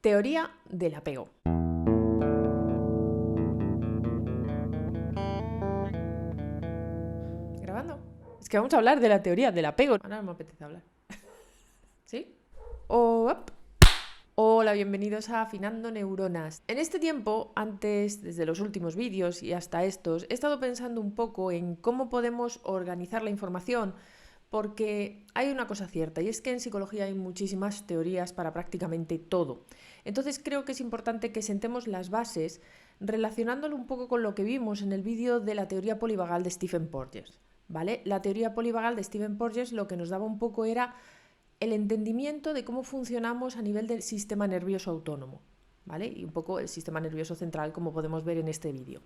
Teoría del apego. ¿Grabando? Es que vamos a hablar de la teoría del apego. Ahora no me apetece hablar. ¿Sí? Hola, bienvenidos a Afinando Neuronas. En este tiempo, desde los últimos vídeos y hasta estos, he estado pensando un poco en cómo podemos organizar la información, porque hay una cosa cierta, y es que en psicología hay muchísimas teorías para prácticamente todo. Entonces creo que es importante que sentemos las bases relacionándolo un poco con lo que vimos en el vídeo de la teoría polivagal de Stephen Porges. ¿Vale? La teoría polivagal de Stephen Porges lo que nos daba un poco era el entendimiento de cómo funcionamos a nivel del sistema nervioso autónomo, ¿vale? Y un poco el sistema nervioso central, como podemos ver en este vídeo.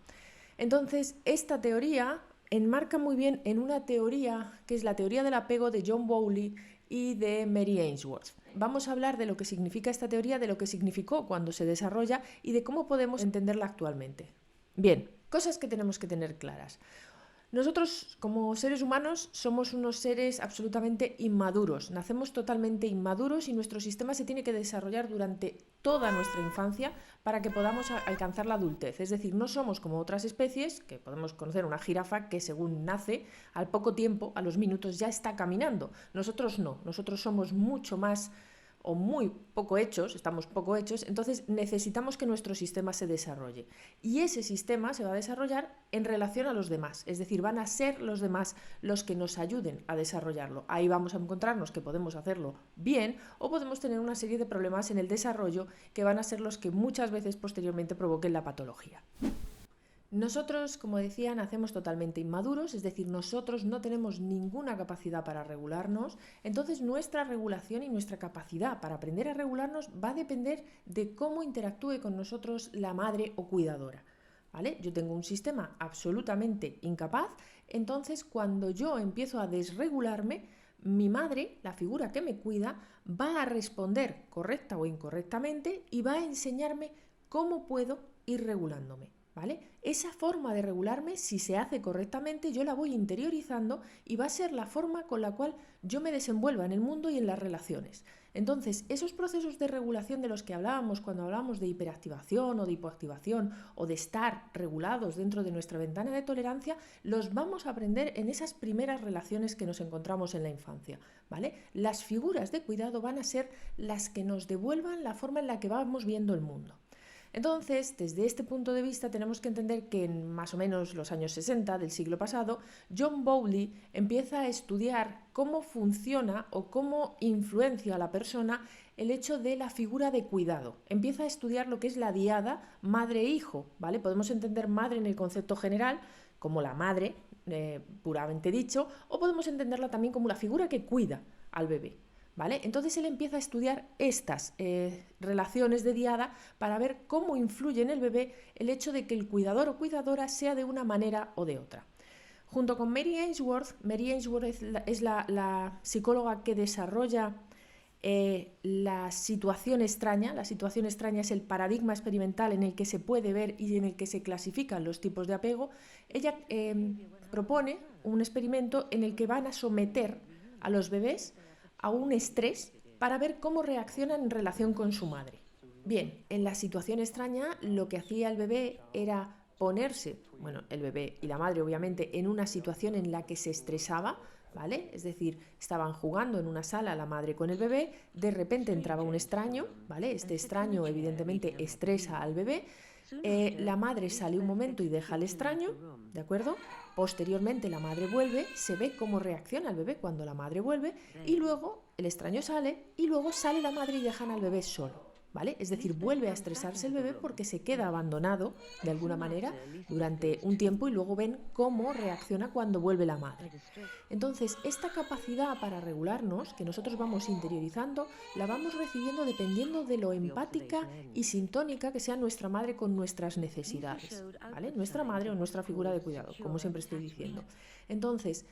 Entonces, esta teoría enmarca muy bien en una teoría que es la teoría del apego de John Bowlby y de Mary Ainsworth. Vamos a hablar de lo que significa esta teoría, de lo que significó cuando se desarrolla y de cómo podemos entenderla actualmente. Bien, cosas que tenemos que tener claras. Nosotros, como seres humanos, somos unos seres absolutamente inmaduros. Nacemos totalmente inmaduros y nuestro sistema se tiene que desarrollar durante toda nuestra infancia para que podamos alcanzar la adultez. Es decir, no somos como otras especies, que podemos conocer una jirafa que según nace, al poco tiempo, a los minutos, ya está caminando. Nosotros no, nosotros somos mucho más o muy poco hechos, estamos poco hechos, entonces necesitamos que nuestro sistema se desarrolle. Y ese sistema se va a desarrollar en relación a los demás, es decir, van a ser los demás los que nos ayuden a desarrollarlo. Ahí vamos a encontrarnos que podemos hacerlo bien o podemos tener una serie de problemas en el desarrollo que van a ser los que muchas veces posteriormente provoquen la patología. Nosotros, como decía, nacemos totalmente inmaduros, es decir, nosotros no tenemos ninguna capacidad para regularnos, entonces nuestra regulación y nuestra capacidad para aprender a regularnos va a depender de cómo interactúe con nosotros la madre o cuidadora. ¿Vale? Yo tengo un sistema absolutamente incapaz, entonces cuando yo empiezo a desregularme, mi madre, la figura que me cuida, va a responder correcta o incorrectamente y va a enseñarme cómo puedo ir regulándome. ¿Vale? Esa forma de regularme, si se hace correctamente, yo la voy interiorizando y va a ser la forma con la cual yo me desenvuelva en el mundo y en las relaciones. Entonces, esos procesos de regulación de los que hablábamos cuando hablábamos de hiperactivación o de hipoactivación o de estar regulados dentro de nuestra ventana de tolerancia, los vamos a aprender en esas primeras relaciones que nos encontramos en la infancia, ¿vale? Las figuras de cuidado van a ser las que nos devuelvan la forma en la que vamos viendo el mundo. Entonces, desde este punto de vista tenemos que entender que en más o menos los años 60 del siglo pasado, John Bowlby empieza a estudiar cómo funciona o cómo influencia a la persona el hecho de la figura de cuidado. Empieza a estudiar lo que es la diada madre-hijo, ¿vale? Podemos entender madre en el concepto general como la madre, puramente dicho, o podemos entenderla también como la figura que cuida al bebé. ¿Vale? Entonces él empieza a estudiar estas relaciones de diada para ver cómo influye en el bebé el hecho de que el cuidador o cuidadora sea de una manera o de otra. Junto con Mary Ainsworth es la psicóloga que desarrolla la situación extraña. La situación extraña es el paradigma experimental en el que se puede ver y en el que se clasifican los tipos de apego. Ella propone un experimento en el que van a someter a los bebés a un estrés para ver cómo reaccionan en relación con su madre. Bien, en la situación extraña lo que hacía el bebé era ponerse, bueno, el bebé y la madre obviamente, en una situación en la que se estresaba, ¿vale? Es decir, estaban jugando en una sala la madre con el bebé, de repente entraba un extraño, ¿vale? Este extraño evidentemente estresa al bebé, la madre sale un momento y deja al extraño, ¿de acuerdo? Posteriormente la madre vuelve, se ve cómo reacciona el bebé cuando la madre vuelve y luego el extraño sale y luego sale la madre y dejan al bebé solo. ¿Vale? Es decir, vuelve a estresarse el bebé porque se queda abandonado de alguna manera durante un tiempo y luego ven cómo reacciona cuando vuelve la madre. Entonces, esta capacidad para regularnos, que nosotros vamos interiorizando, la vamos recibiendo dependiendo de lo empática y sintónica que sea nuestra madre con nuestras necesidades, ¿vale? Nuestra madre o nuestra figura de cuidado, como siempre estoy diciendo. Entonces,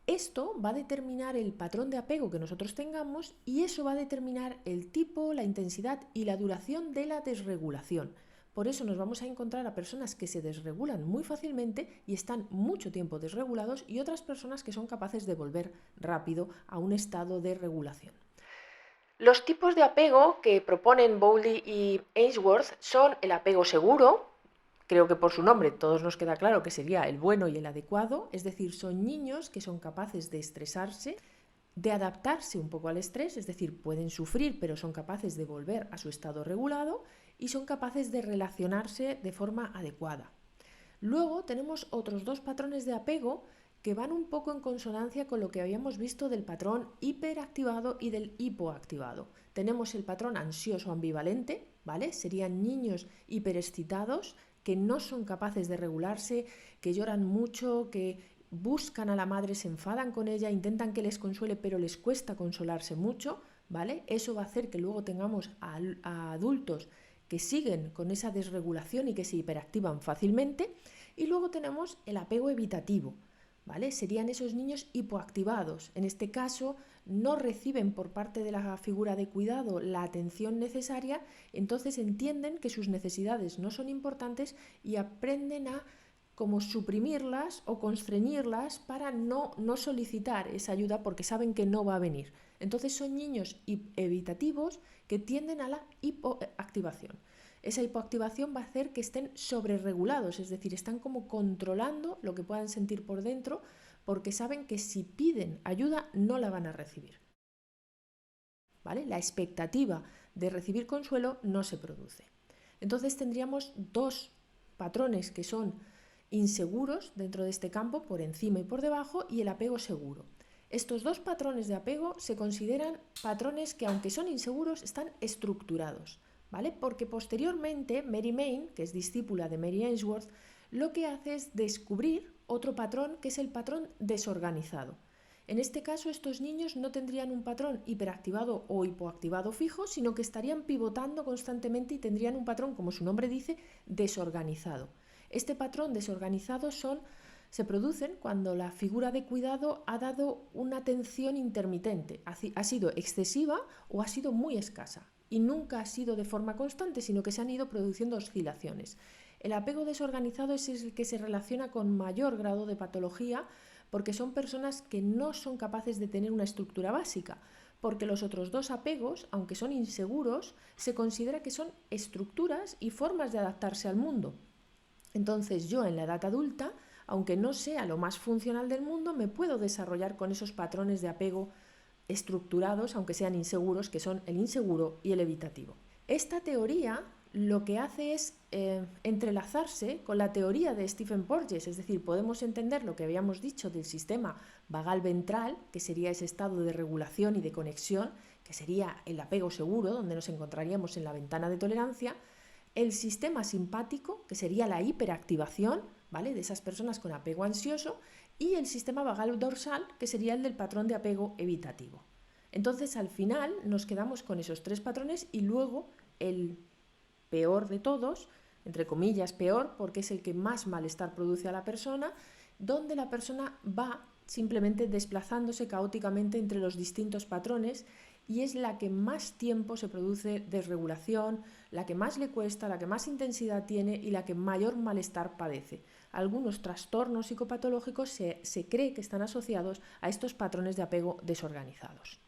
esto va a determinar el patrón de apego que nosotros tengamos y eso va a determinar el tipo, la intensidad y la duración de la desregulación. Por eso nos vamos a encontrar a personas que se desregulan muy fácilmente y están mucho tiempo desregulados y otras personas que son capaces de volver rápido a un estado de regulación. Los tipos de apego que proponen Bowley y Ainsworth son el apego seguro, creo que por su nombre todos nos queda claro que sería el bueno y el adecuado, es decir, son niños que son capaces de estresarse, de adaptarse un poco al estrés, es decir, pueden sufrir pero son capaces de volver a su estado regulado y son capaces de relacionarse de forma adecuada. Luego tenemos otros dos patrones de apego que van un poco en consonancia con lo que habíamos visto del patrón hiperactivado y del hipoactivado. Tenemos el patrón ansioso ambivalente, ¿vale? Serían niños hiperexcitados que no son capaces de regularse, que lloran mucho, que buscan a la madre, se enfadan con ella, intentan que les consuele, pero les cuesta consolarse mucho, ¿vale? Eso va a hacer que luego tengamos a adultos que siguen con esa desregulación y que se hiperactivan fácilmente. Y luego tenemos el apego evitativo, ¿vale? Serían esos niños hipoactivados. En este caso, no reciben por parte de la figura de cuidado la atención necesaria, entonces entienden que sus necesidades no son importantes y aprenden a como suprimirlas o constreñirlas para no solicitar esa ayuda porque saben que no va a venir. Entonces son niños evitativos que tienden a la hipoactivación. Esa hipoactivación va a hacer que estén sobreregulados, es decir, están como controlando lo que puedan sentir por dentro porque saben que si piden ayuda no la van a recibir. ¿Vale? La expectativa de recibir consuelo no se produce. Entonces tendríamos dos patrones que son inseguros dentro de este campo, por encima y por debajo, y el apego seguro. Estos dos patrones de apego se consideran patrones que, aunque son inseguros, están estructurados, ¿vale? Porque posteriormente Mary Main, que es discípula de Mary Ainsworth, lo que hace es descubrir otro patrón que es el patrón desorganizado. En este caso, estos niños no tendrían un patrón hiperactivado o hipoactivado fijo, sino que estarían pivotando constantemente y tendrían un patrón, como su nombre dice, desorganizado. Este patrón desorganizado se producen cuando la figura de cuidado ha dado una atención intermitente, ha sido excesiva o ha sido muy escasa y nunca ha sido de forma constante, sino que se han ido produciendo oscilaciones. El apego desorganizado es el que se relaciona con mayor grado de patología porque son personas que no son capaces de tener una estructura básica, porque los otros dos apegos, aunque son inseguros, se considera que son estructuras y formas de adaptarse al mundo. Entonces yo en la edad adulta, aunque no sea lo más funcional del mundo, me puedo desarrollar con esos patrones de apego estructurados, aunque sean inseguros, que son el inseguro y el evitativo. Esta teoría lo que hace es entrelazarse con la teoría de Stephen Porges, es decir, podemos entender lo que habíamos dicho del sistema vagal ventral, que sería ese estado de regulación y de conexión, que sería el apego seguro, donde nos encontraríamos en la ventana de tolerancia, el sistema simpático, que sería la hiperactivación, ¿vale?, de esas personas con apego ansioso, y el sistema vagal dorsal, que sería el del patrón de apego evitativo. Entonces, al final, nos quedamos con esos tres patrones y luego el peor de todos, entre comillas peor, porque es el que más malestar produce a la persona, donde la persona va simplemente desplazándose caóticamente entre los distintos patrones y es la que más tiempo se produce desregulación, la que más le cuesta, la que más intensidad tiene y la que mayor malestar padece. Algunos trastornos psicopatológicos se cree que están asociados a estos patrones de apego desorganizados.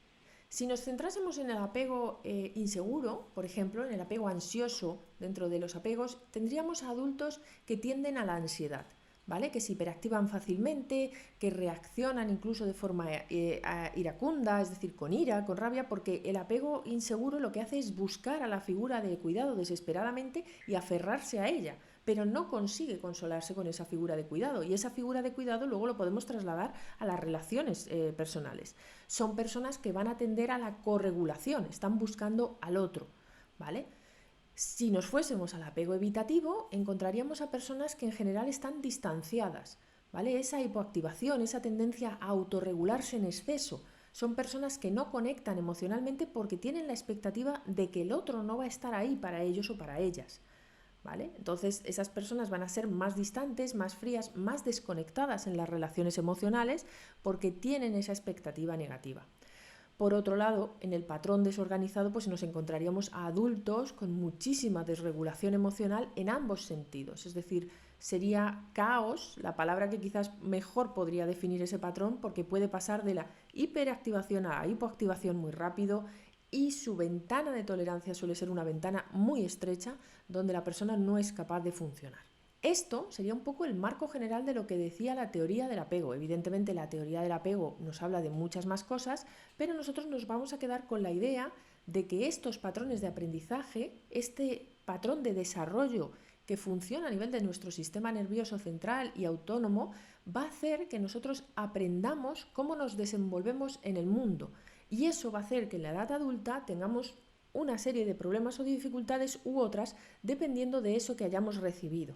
Si nos centrásemos en el apego inseguro, por ejemplo, en el apego ansioso dentro de los apegos, tendríamos a adultos que tienden a la ansiedad, ¿vale?, que se hiperactivan fácilmente, que reaccionan incluso de forma iracunda, es decir, con ira, con rabia, porque el apego inseguro lo que hace es buscar a la figura de cuidado desesperadamente y aferrarse a ella, pero no consigue consolarse con esa figura de cuidado y esa figura de cuidado luego lo podemos trasladar a las relaciones personales. Son personas que van a tender a la corregulación, están buscando al otro, ¿vale? Si nos fuésemos al apego evitativo, encontraríamos a personas que en general están distanciadas, ¿vale? Esa hipoactivación, esa tendencia a autorregularse en exceso, son personas que no conectan emocionalmente porque tienen la expectativa de que el otro no va a estar ahí para ellos o para ellas, ¿vale? Entonces esas personas van a ser más distantes, más frías, más desconectadas en las relaciones emocionales porque tienen esa expectativa negativa. Por otro lado, en el patrón desorganizado pues nos encontraríamos a adultos con muchísima desregulación emocional en ambos sentidos, es decir, sería caos, la palabra que quizás mejor podría definir ese patrón, porque puede pasar de la hiperactivación a la hipoactivación muy rápido, y su ventana de tolerancia suele ser una ventana muy estrecha donde la persona no es capaz de funcionar. Esto sería un poco el marco general de lo que decía la teoría del apego. Evidentemente la teoría del apego nos habla de muchas más cosas, pero nosotros nos vamos a quedar con la idea de que estos patrones de aprendizaje, este patrón de desarrollo que funciona a nivel de nuestro sistema nervioso central y autónomo, va a hacer que nosotros aprendamos cómo nos desenvolvemos en el mundo. Y eso va a hacer que en la edad adulta tengamos una serie de problemas o dificultades u otras dependiendo de eso que hayamos recibido.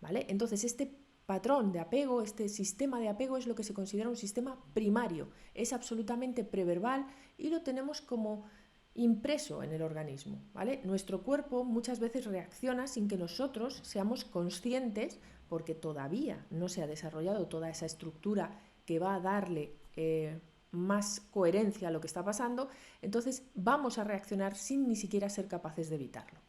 ¿Vale? Entonces, este patrón de apego, este sistema de apego es lo que se considera un sistema primario. Es absolutamente preverbal y lo tenemos como impreso en el organismo, ¿vale? Nuestro cuerpo muchas veces reacciona sin que nosotros seamos conscientes porque todavía no se ha desarrollado toda esa estructura que va a darle más coherencia a lo que está pasando, entonces vamos a reaccionar sin ni siquiera ser capaces de evitarlo.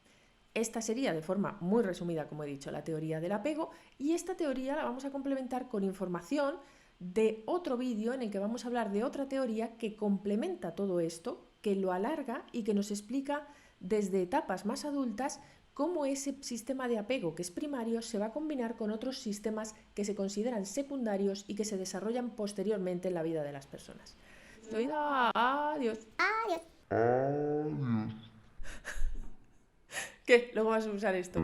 Esta sería, de forma muy resumida, como he dicho, la teoría del apego, y esta teoría la vamos a complementar con información de otro vídeo en el que vamos a hablar de otra teoría que complementa todo esto, que lo alarga y que nos explica desde etapas más adultas cómo ese sistema de apego que es primario se va a combinar con otros sistemas que se consideran secundarios y que se desarrollan posteriormente en la vida de las personas. Adiós. ¿Qué? Luego vas a usar esto.